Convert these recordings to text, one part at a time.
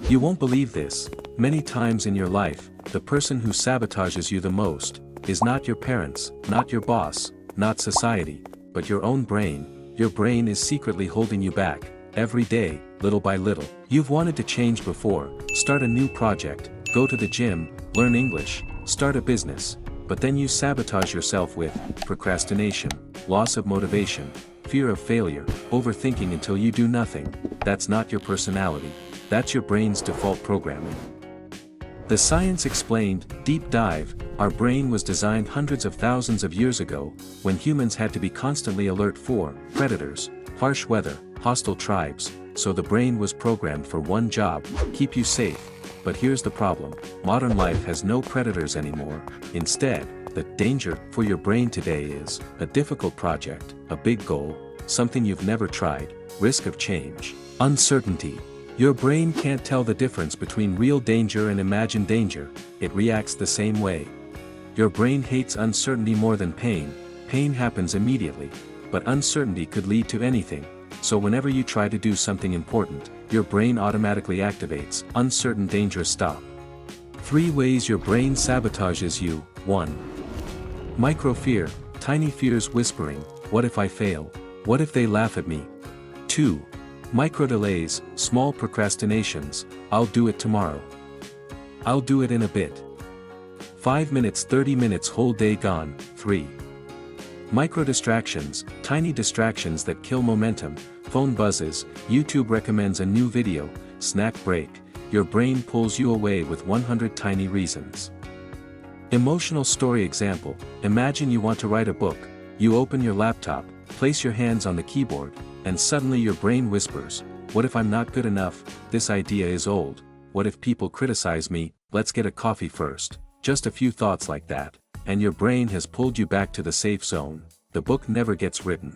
You won't believe this, many times in your life, the person who sabotages you the most is not your parents, not your boss, not society, but your own brain. Your brain is secretly holding you back, every day, little by little. You've wanted to change before, start a new project, go to the gym, learn English, start a business, but then you sabotage yourself with procrastination, loss of motivation, fear of failure, overthinking until you do nothing. That's not your personality, that's your brain's default programming. The Science Explained Deep Dive. Our brain was designed hundreds of thousands of years ago, when humans had to be constantly alert for predators, harsh weather, hostile tribes, so the brain was programmed for one job: keep you safe. But here's the problem: modern life has no predators anymore. Instead, the danger for your brain today is a difficult project, a big goal, something you've never tried, risk of change, uncertainty. Your brain can't tell the difference between real danger and imagined danger. It reacts the same way. Your brain hates uncertainty more than pain. Pain happens immediately, but uncertainty could lead to anything. So whenever you try to do something important, your brain automatically activates uncertain danger stop. 3 ways your brain sabotages you. 1. Micro fear, tiny fears whispering, what if I fail? What if they laugh at me? 2. Micro delays, small procrastinations, I'll do it tomorrow. I'll do it in a bit. 5 minutes, 30 minutes, whole day gone. 3. Micro distractions, tiny distractions that kill momentum, phone buzzes, YouTube recommends a new video, snack break, your brain pulls you away with 100 tiny reasons. Emotional story example: imagine you want to write a book, you open your laptop, place your hands on the keyboard, and suddenly your brain whispers, what if I'm not good enough? This idea is old. What if people criticize me? Let's get a coffee first. Just a few thoughts like that, and your brain has pulled you back to the safe zone. The book never gets written.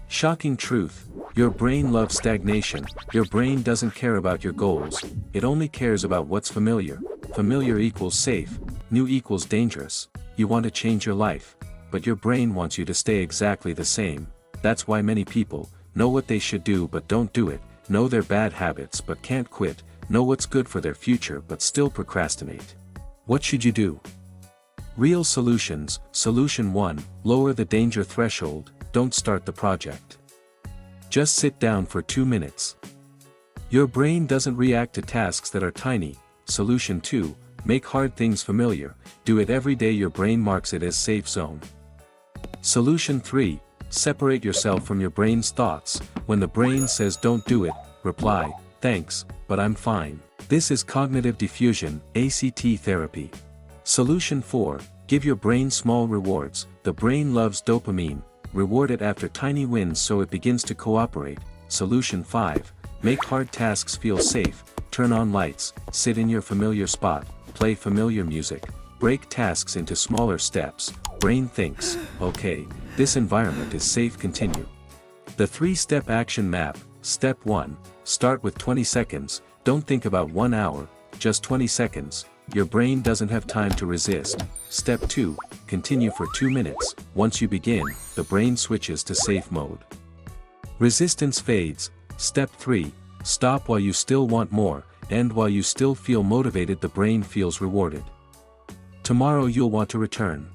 Shocking truth: your brain loves stagnation. Your brain doesn't care about your goals, it only cares about what's familiar. Familiar equals safe, new equals dangerous. You want to change your life, but your brain wants you to stay exactly the same. That's why many people know what they should do but don't do it, know their bad habits but can't quit, know what's good for their future but still procrastinate. What should you do? Real solutions. Solution 1, lower the danger threshold, don't start the project. Just sit down for 2 minutes. Your brain doesn't react to tasks that are tiny. Solution 2, make hard things familiar, do it every day. Your brain marks it as safe zone. Solution 3, separate yourself from your brain's thoughts. When the brain says don't do it, reply, thanks, but I'm fine. This is cognitive diffusion, ACT therapy. Solution 4, give your brain small rewards. The brain loves dopamine, reward it after tiny wins so it begins to cooperate. Solution 5, make hard tasks feel safe, turn on lights, sit in your familiar spot, play familiar music, break tasks into smaller steps. Brain thinks, okay, this environment is safe, continue. The 3-step action map. Step 1, start with 20 seconds, don't think about 1 hour, just 20 seconds. Your brain doesn't have time to resist. Step 2, continue for 2 minutes. Once you begin, the brain switches to safe mode. Resistance fades. Step 3, stop while you still want more, end while you still feel motivated. The brain feels rewarded. Tomorrow you'll want to return.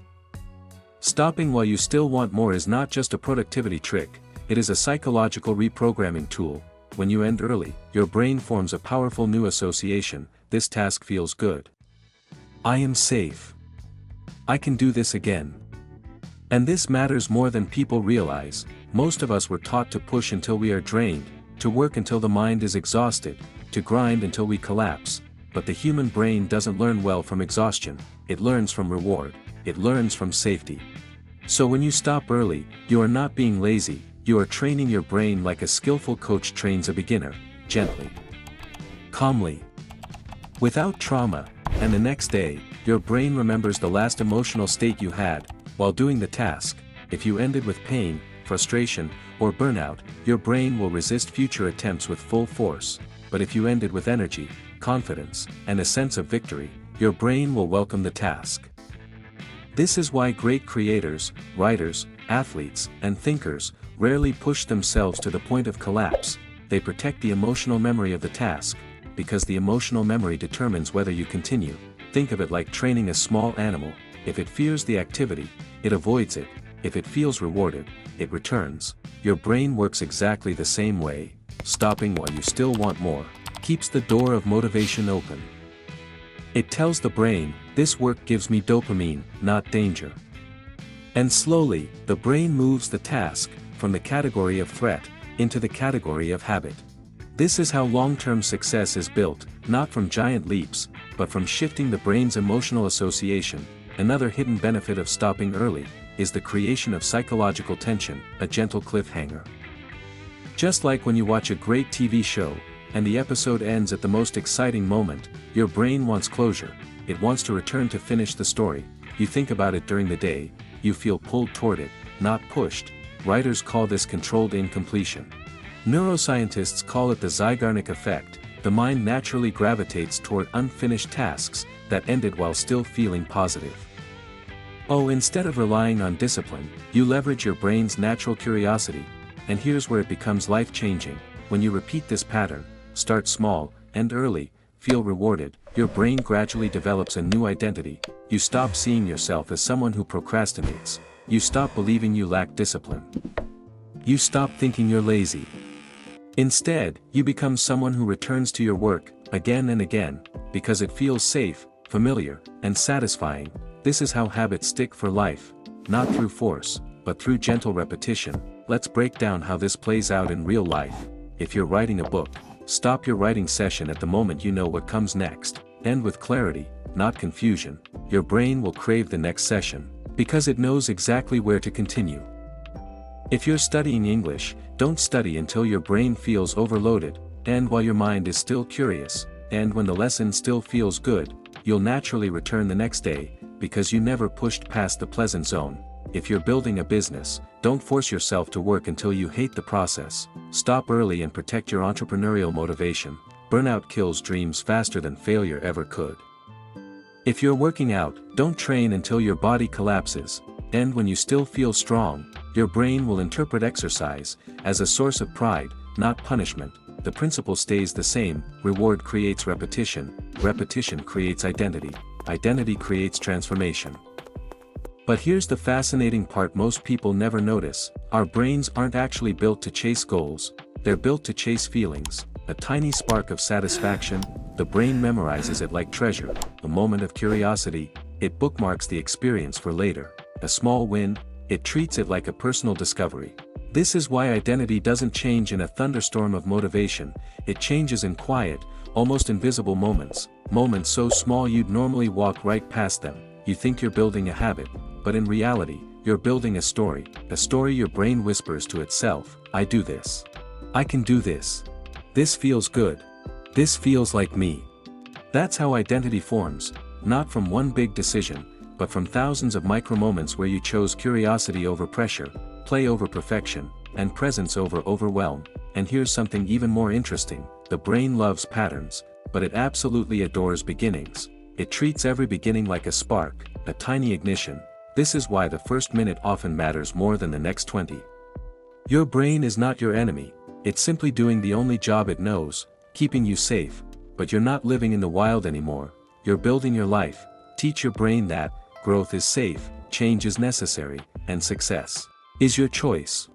Stopping while you still want more is not just a productivity trick, it is a psychological reprogramming tool. When you end early, your brain forms a powerful new association: this task feels good. I am safe. I can do this again. And this matters more than people realize. Most of us were taught to push until we are drained, to work until the mind is exhausted, to grind until we collapse. But the human brain doesn't learn well from exhaustion, it learns from reward, it learns from safety. So when you stop early, you are not being lazy, you are training your brain like a skillful coach trains a beginner, gently, calmly, without trauma, and the next day, your brain remembers the last emotional state you had while doing the task. If you ended with pain, frustration, or burnout, your brain will resist future attempts with full force. But if you ended with energy, confidence, and a sense of victory, your brain will welcome the task. This is why great creators, writers, athletes, and thinkers rarely push themselves to the point of collapse. They protect the emotional memory of the task, because the emotional memory determines whether you continue. Think of it like training a small animal. If it fears the activity, it avoids it. If it feels rewarded, it returns. Your brain works exactly the same way. Stopping while you still want more keeps the door of motivation open. It tells the brain, this work gives me dopamine, not danger. And slowly, the brain moves the task from the category of threat into the category of habit. This is how long-term success is built, not from giant leaps, but from shifting the brain's emotional association. Another hidden benefit of stopping early is the creation of psychological tension, a gentle cliffhanger. Just like when you watch a great TV show, and the episode ends at the most exciting moment, your brain wants closure. It wants to return to finish the story. You think about it during the day, you feel pulled toward it, not pushed. Writers call this controlled incompletion. Neuroscientists call it the Zeigarnik effect. The mind naturally gravitates toward unfinished tasks that ended while still feeling positive. Oh, instead of relying on discipline, you leverage your brain's natural curiosity. And here's where it becomes life-changing. When you repeat this pattern, start small, end early, feel rewarded, your brain gradually develops a new identity. You stop seeing yourself as someone who procrastinates. You stop believing you lack discipline. You stop thinking you're lazy. Instead, you become someone who returns to your work, again and again, because it feels safe, familiar, and satisfying. This is how habits stick for life, not through force, but through gentle repetition. Let's break down how this plays out in real life. If you're writing a book, stop your writing session at the moment you know what comes next. End with clarity, not confusion. Your brain will crave the next session, because it knows exactly where to continue. If you're studying English, don't study until your brain feels overloaded, and while your mind is still curious, and when the lesson still feels good, you'll naturally return the next day, because you never pushed past the pleasant zone. If you're building a business, don't force yourself to work until you hate the process. Stop early and protect your entrepreneurial motivation. Burnout kills dreams faster than failure ever could. If you're working out, don't train until your body collapses, and when you still feel strong, your brain will interpret exercise as a source of pride, not punishment. The principle stays the same. Reward creates repetition, repetition creates identity, identity creates transformation. But here's the fascinating part most people never notice. Our brains aren't actually built to chase goals, they're built to chase feelings. A tiny spark of satisfaction, the brain memorizes it like treasure. A moment of curiosity, it bookmarks the experience for later. A small win, it treats it like a personal discovery. This is why identity doesn't change in a thunderstorm of motivation, it changes in quiet, almost invisible moments. Moments so small you'd normally walk right past them. You think you're building a habit, but in reality, you're building a story your brain whispers to itself. I do this. I can do this. This feels good. This feels like me. That's how identity forms, not from one big decision, but from thousands of micro moments where you chose curiosity over pressure, play over perfection, and presence over overwhelm. And here's something even more interesting. The brain loves patterns, but it absolutely adores beginnings. It treats every beginning like a spark, a tiny ignition. This is why the first minute often matters more than the next 20. Your brain is not your enemy, it's simply doing the only job it knows, keeping you safe. But you're not living in the wild anymore, you're building your life. Teach your brain that growth is safe, change is necessary, and success is your choice.